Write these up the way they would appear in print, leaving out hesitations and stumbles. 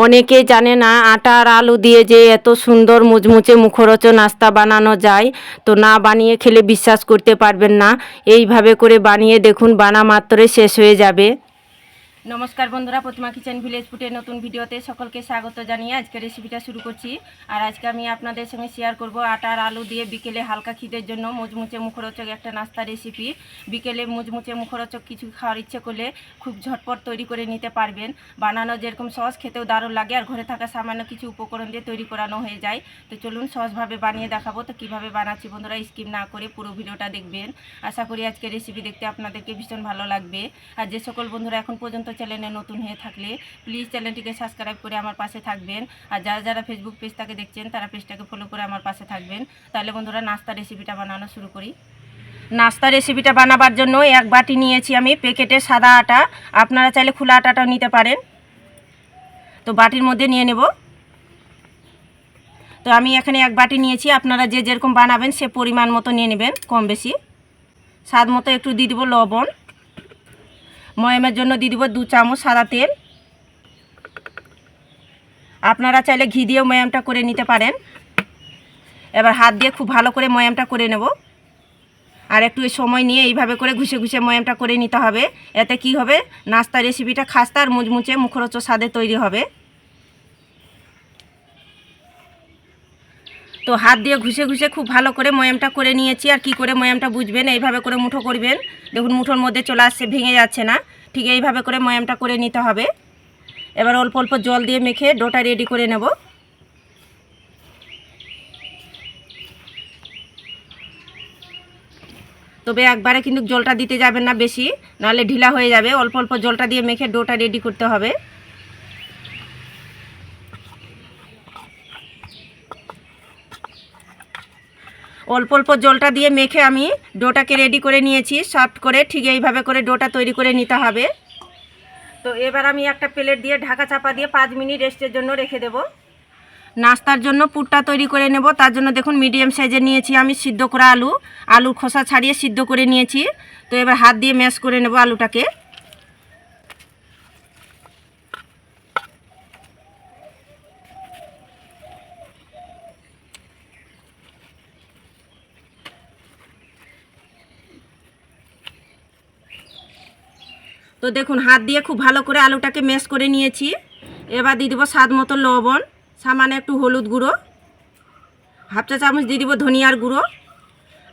অনেকে জানে না আটা আর আলু দিয়ে যে এত সুন্দর মুচমুচে মুখরোচক নাস্তা বানানো যায়। তো না বানিয়ে খেলে বিশ্বাস করতে পারবেন না। এইভাবে করে বানিয়ে দেখুন, বানা মাত্রই শেষ হয়ে যাবে। নমস্কার বন্ধুরা, প্রতিমা কিচেন ভিলেজ ফুডের নতুন ভিডিওতে সকলকে স্বাগত জানিয়ে আজকে রেসিপিটা শুরু করছি। আর আজকে আমি আপনাদের সঙ্গে শেয়ার করব আটা আর আলু দিয়ে বিকেলে হালকা খিদের জন্য মুচমুচে মুখরোচক একটা নাস্তা রেসিপি। বিকেলে মুচমুচে মুখরোচক কিছু খাওয়ার ইচ্ছে করলে খুব ঝটপট তৈরি করে নিতে পারবেন। বানানো যেরকম সহজ, খেতেও দারুণ লাগে, আর ঘরে থাকা সামান্য কিছু উপকরণ দিয়ে তৈরি করানো হয়ে যায়। তো চলুন সহজভাবে বানিয়ে দেখাবো। তো কীভাবে বানাচ্ছি বন্ধুরা, স্কিপ না করে পুরো ভিডিওটা দেখবেন। আশা করি আজকে রেসিপি দেখতে আপনাদেরকে ভীষণ ভালো লাগবে। আর যে সকল বন্ধুরা এখন পর্যন্ত চ্যানেলে নতুন হয়ে থাকলে প্লিজ চ্যানেলটিকে সাবস্ক্রাইব করে আমার পাশে থাকবেন। আর যারা যারা ফেসবুক পেজটাকে দেখছেন তারা পেজটাকে ফলো করে আমার পাশে থাকবেন। তাহলে বন্ধুরা নাস্তা রেসিপিটা বানানো শুরু করি। নাস্তা রেসিপিটা বানাবার জন্য এক বাটি নিয়েছি আমি প্যাকেটের সাদা আটা। আপনারা চাইলে খোলা আটাটাও নিতে পারেন। তো বাটির মধ্যে নিয়ে নেব। তো আমি এখানে এক বাটি নিয়েছি, আপনারা যে যেরকম বানাবেন সে পরিমাণ মতো নিয়ে নেবেন, কম বেশি। স্বাদ মতো একটু দিয়ে দেবো লবণ। ময়ামের জন্য দিয়ে দেবো 2 চামচ সাদা তেল। আপনারা চাইলে ঘি দিয়েও ময়ামটা করে নিতে পারেন। এবার হাত দিয়ে খুব ভালো করে ময়ামটা করে নেব। আর একটু সময় নিয়ে এইভাবে করে ঘুষে ঘুষে ময়ামটা করে নিতে হবে। এতে কি হবে, নাস্তা রেসিপিটা খাস্তা আর মুচমুচে মুখরোচক স্বাদে তৈরি হবে। তো হাত দিয়ে ঘুষে ঘুষে খুব ভালো করে ময়ামটা করে নিয়েছি। আর কি করে ময়ামটা বুঝবেন, এইভাবে করে মুঠো করবেন। দেখুন মুঠোর মধ্যে চলে আসছে, ভেঙে যাচ্ছে না। ঠিক এইভাবে করে ময়ামটা করে নিতে হবে। এবার অল্প অল্প জল দিয়ে মেখে ডোটা রেডি করে নেব। তবে একবারে কিন্তু জলটা দিতে যাবেন না বেশি, নাহলে ঢিলা হয়ে যাবে। অল্প অল্প জলটা দিয়ে মেখে ডোটা রেডি করতে হবে। অল্প অল্প জলটা দিয়ে মেখে আমি ডোটাকে রেডি করে নিয়েছি সফট করে। ঠিক এইভাবে করে ডোটা তৈরি করে নিতে হবে। তো এবার আমি একটা প্লেট দিয়ে ঢাকা চাপা দিয়ে 5 মিনিট রেস্টের জন্য রেখে দেব। নাস্তার জন্য পুরটা তৈরি করে নেব। তার জন্য দেখুন মিডিয়াম সাইজে নিয়েছি আমি সিদ্ধ করা আলুর খোসা ছাড়িয়ে সিদ্ধ করে নিয়েছি। তো এবার হাত দিয়ে ম্যাশ করে নেব আলুটাকে। তো দেখুন হাত দিয়ে খুব ভালো করে আলুটাকে ম্যাশ করে নিয়েছি। এবার দিয়ে দেবো স্বাদ মতো লবণ, সামান্য একটু হলুদ গুঁড়ো, হাফ চা চামচ দিয়ে দিব ধনিয়ার গুঁড়ো,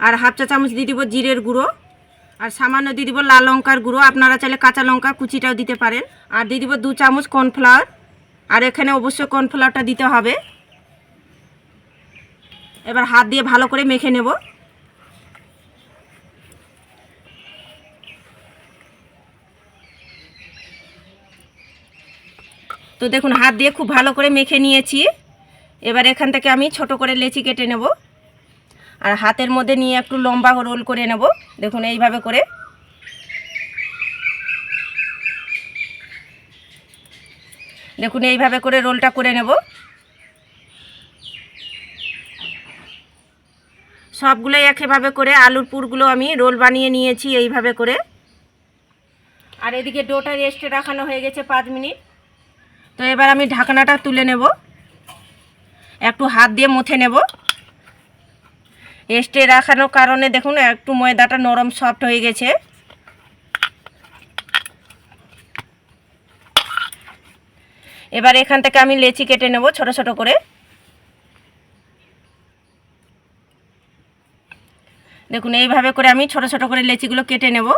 আর হাফ চা চামচ দিয়ে দিব জিরের গুঁড়ো, আর সামান্য দিয়ে দিব লাল লঙ্কার গুঁড়ো। আপনারা চাইলে কাঁচা লঙ্কা কুচিটাও দিতে পারেন। আর দিয়ে দিব 2 চামচ কর্নফ্লাওয়ার। আর এখানে অবশ্যই কর্নফ্লাওয়ারটা দিতে হবে। এবার হাত দিয়ে ভালো করে মেখে নেব। তো দেখুন হাত দিয়ে খুব ভালো করে মেখে নিয়েছি। এবার এখান থেকে আমি ছোট করে লেচি কেটে নেব। আর হাতের মধ্যে নিয়ে একটু লম্বা রোল করে নেব। দেখুন এইভাবে করে। দেখুন এইভাবে করে রোলটা করে নেব। সবগুলোই একইভাবে করে আলুর পুরগুলো আমি রোল বানিয়ে নিয়েছি এইভাবে করে। আর এদিকে ডোটা রেস্টে রাখানো হয়ে গেছে 5 মিনিট। তো এবার আমি ঢাকনাটা তুলে নেব, একটু হাত দিয়ে মুথে নেব। রেস্টে রাখানোর কারণে দেখুন একটু ময়দাটা নরম সফট হয়ে গেছে। এবার এখান থেকে আমি লেচি কেটে নেব ছোট ছোট করে। দেখুন এইভাবে করে আমি ছোট ছোট করে লেচিগুলো কেটে নেব।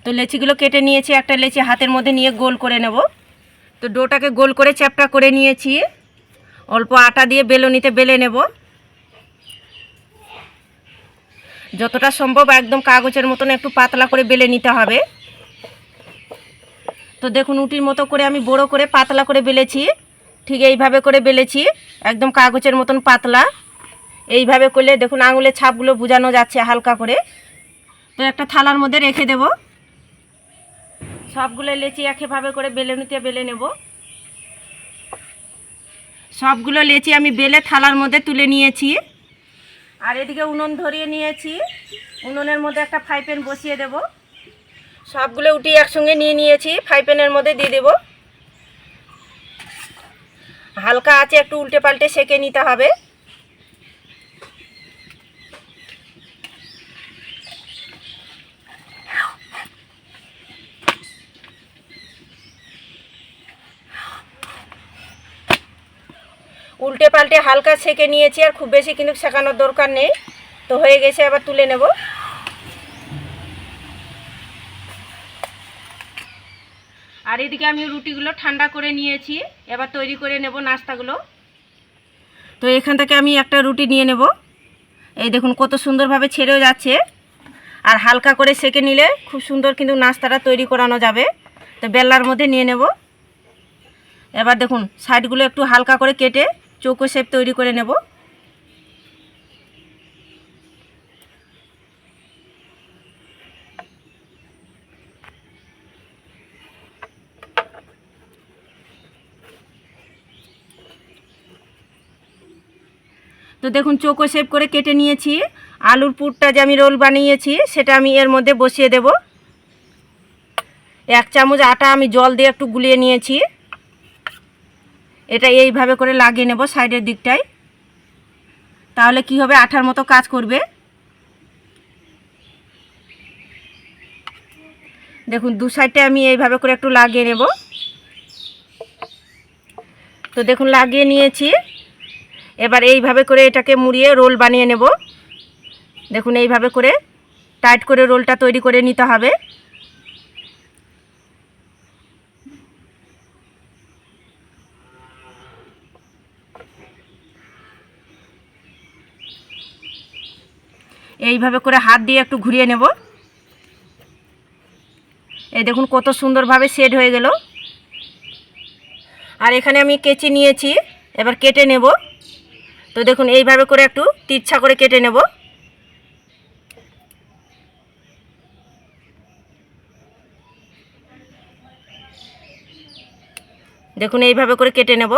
তো লেচিগুলো কেটে নিয়েছি, একটা লেচি হাতের মধ্যে নিয়ে গোল করে নেব। তো ডোটাকে গোল করে চ্যাপটা করে নিয়েছি। অল্প আটা দিয়ে বেলনিতে বেলে নেব। যতটা সম্ভব একদম কাগজের মতন একটু পাতলা করে বেলে নিতে হবে। তো দেখুন উটির মতো করে আমি বড় করে পাতলা করে বেলেছি। ঠিক এইভাবে করে বেলেছি, একদম কাগজের মতন পাতলা। এইভাবে করলে দেখুন আঙুলের ছাপগুলো বোঝানো যাচ্ছে হালকা করে। তো একটা থালার মধ্যে রেখে দেব। সবগুলো লেচি একইভাবে করে বেলে নিতে বেলে নেব। সবগুলো লেচি আমি বেলে থালার মধ্যে তুলে নিয়েছি। আর এদিকে উনুন ধরিয়ে নিয়েছি, উনুনের মধ্যে একটা ফ্রাই প্যান বসিয়ে দেব। সবগুলো উঠিয়ে একসঙ্গে নিয়ে নিয়েছি, ফ্রাই প্যানের মধ্যে দিয়ে দেব। হালকা আছে একটু উল্টে পাল্টে সেঁকে নিতে হবে। উল্টে পাল্টে হালকা সেঁকে নিয়েছি, আর খুব বেশি কিন্তু সেঁকানোর দরকার নেই। তো হয়ে গেছে, আবার তুলে নেব। আর এদিকে আমি রুটিগুলো ঠান্ডা করে নিয়েছি, এবার তৈরি করে নেব নাস্তাগুলো। তো এখান থেকে আমি একটা রুটি নিয়ে নেব। এই দেখুন কত সুন্দরভাবে ছেড়েও যাচ্ছে, আর হালকা করে সেঁকে নিলে খুব সুন্দর কিন্তু নাস্তাটা তৈরি করানো যাবে। তো বেলার মধ্যে নিয়ে নেব। এবার দেখুন সাইডগুলো একটু হালকা করে কেটে চৌকো শেপ তৈরি করে নেব। তো দেখুন চৌকো শেপ করে কেটে নিয়েছি। আলুর পুরটা যে আমি রোল বানিয়েছি সেটা আমি এর মধ্যে বসিয়ে দেব। 1 চামচ আটা আমি জল দিয়ে একটু গুলিয়ে নিয়েছি। এটা এইভাবে করে লাগিয়ে নেব সাইডের দিকটায়, তাহলে কি হবে, আঠার মতো কাজ করবে। দেখুন দু সাইডে আমি এইভাবে করে একটু লাগিয়ে নেব। তো দেখুন লাগিয়ে নিয়েছি। এবার এইভাবে করে এটাকে মুড়িয়ে রোল বানিয়ে নেব। দেখুন এইভাবে করে টাইট করে রোলটা তৈরি করে নিতে হবে। এইভাবে করে হাত দিয়ে একটু ঘুরিয়ে নেব। এই দেখুন কত সুন্দরভাবে সেট হয়ে গেল। আর এখানে আমি কেচি নিয়েছি, এবার কেটে নেব। তো দেখুন এইভাবে করে একটু তিরছা করে কেটে নেব। দেখুন এইভাবে করে কেটে নেব।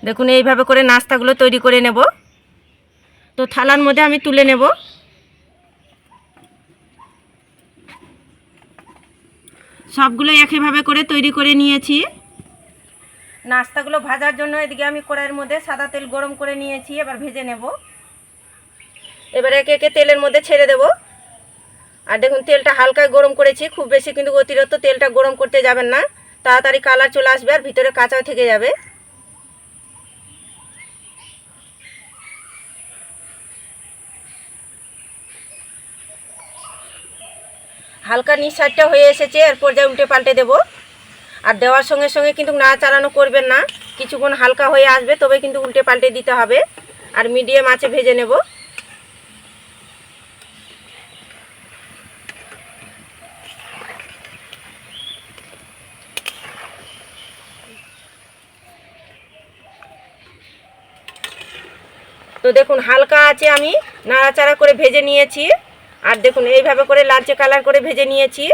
দেখুন এইভাবে করে নাস্তাগুলো তৈরি করে নেব। তো থালার মধ্যে আমি তুলে নেব। সবগুলো একইভাবে করে তৈরি করে নিয়েছি। নাস্তাগুলো ভাজার জন্য এদিকে আমি কড়াইয়ের মধ্যে সাদা তেল গরম করে নিয়েছি, এবার ভেজে নেব। এবার একে একে তেলের মধ্যে ছেড়ে দেব। আর দেখুন তেলটা হালকা গরম করেছি, খুব বেশি কিন্তু অতিরিক্ত তেলটা গরম করতে যাবেন না, তাড়াতাড়ি কালার চলে আসবে আর ভিতরে কাঁচা থেকে যাবে। হালকা নিচ সাইডটা হয়ে এসেছে, এরপর যা উল্টে পাল্টে দেব। আর দেওয়ার সঙ্গে সঙ্গে কিন্তু নাড়াচাড়ানো করবেন না, কিছুক্ষণ হালকা হয়ে আসবে তবে কিন্তু উল্টে পাল্টে দিতে হবে। আর মিডিয়াম আঁচে ভেজে নেব। তো দেখুন হালকা আছে আমি নাড়াচাড়া করে ভেজে নিয়েছি। আর দেখুন এইভাবে করে লালচে কালার করে ভেজে নিয়েছি।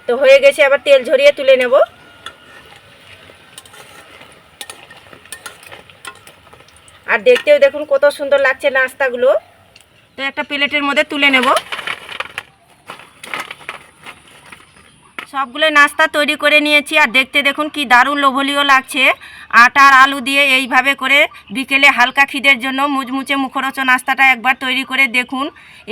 তো হয়ে গেছে, আবার তেল ঝরিয়ে তুলে নেব। আর দেখতেও দেখুন কত সুন্দর লাগছে নাস্তাগুলো। তো একটা প্লেটের মধ্যে তুলে নেব। সবগুলো নাস্তা তৈরি করে নিয়েছি, আর দেখতে দেখুন কি দারুণ লোভনীয় লাগছে। আটা আর আলু দিয়ে এইভাবে করে বিকেলে হালকা খিদের জন্য মুচমুচে মুখরোচক নাস্তাটা একবার তৈরি করে দেখুন,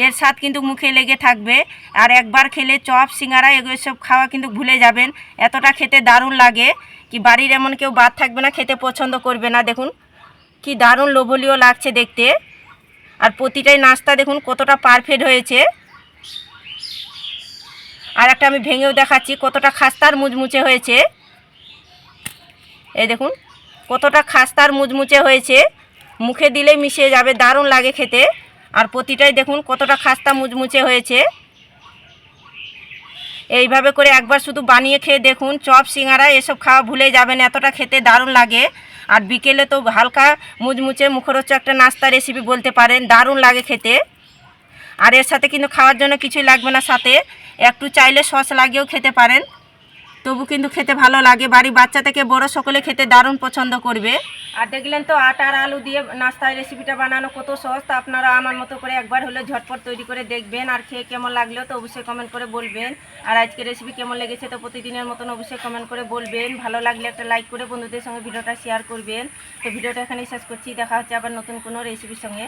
এর স্বাদ কিন্তু মুখে লেগে থাকবে। আর একবার খেলে চপ সিঙ্গারা এগুলো সব খাওয়া কিন্তু ভুলে যাবেন, এতটা খেতে দারুণ লাগে। কি বাড়ির এমন কেউ বাদ থাকবে না খেতে পছন্দ করবে না। দেখুন কি দারুণ লোভনীয় লাগছে দেখতে। আর প্রতিটাই নাস্তা দেখুন কতটা পারফেক্ট হয়েছে। আর একটা আমি ভেঙেও দেখাচ্ছি কতটা খাস্তার মুচমুচে হয়েছে। এই দেখুন কতটা খাস্তার মুচমুচে হয়েছে, মুখে দিলেই মিশে যাবে, দারুণ লাগে খেতে। আর প্রতিটাই দেখুন কতটা খাস্তা মুচমুচে হয়েছে। এইভাবে করে একবার শুধু বানিয়ে খেয়ে দেখুন, চপ সিঙ্গারা এসব খাওয়া ভুলে যাবেন, এতটা খেতে দারুণ লাগে। আর বিকেলে তো হালকা মুচমুচে মুখরোচক একটা নাস্তা রেসিপি বলতে পারেন, দারুণ লাগে খেতে। আর এর সাথে কিন্তু খাওয়ার জন্য কিছুই লাগবে না, সাথে একটু চাইলে সস লাগিয়েও খেতে পারেন, তবু কিন্তু খেতে ভালো লাগে। বাড়ির বাচ্চা থেকে বড় সকলে খেতে দারুণ পছন্দ করবে। আর দেখলেন তো আটা আর আলু দিয়ে নাস্তার রেসিপিটা বানানো কত সহজ। তো আপনারা আমার মতো করে একবার হলে ঝটপট তৈরি করে দেখবেন, আর খেয়ে কেমন লাগলেও তো অবশ্যই কমেন্ট করে বলবেন। আর আজকে রেসিপি কেমন লেগেছে তো প্রতিদিনের মতন অবশ্যই কমেন্ট করে বলবেন। ভালো লাগলে একটা লাইক করে বন্ধুদের সঙ্গে ভিডিওটা শেয়ার করবেন। তো ভিডিওটা এখানেই শেষ করছি, দেখা হচ্ছে আবার নতুন কোনো রেসিপির সঙ্গে।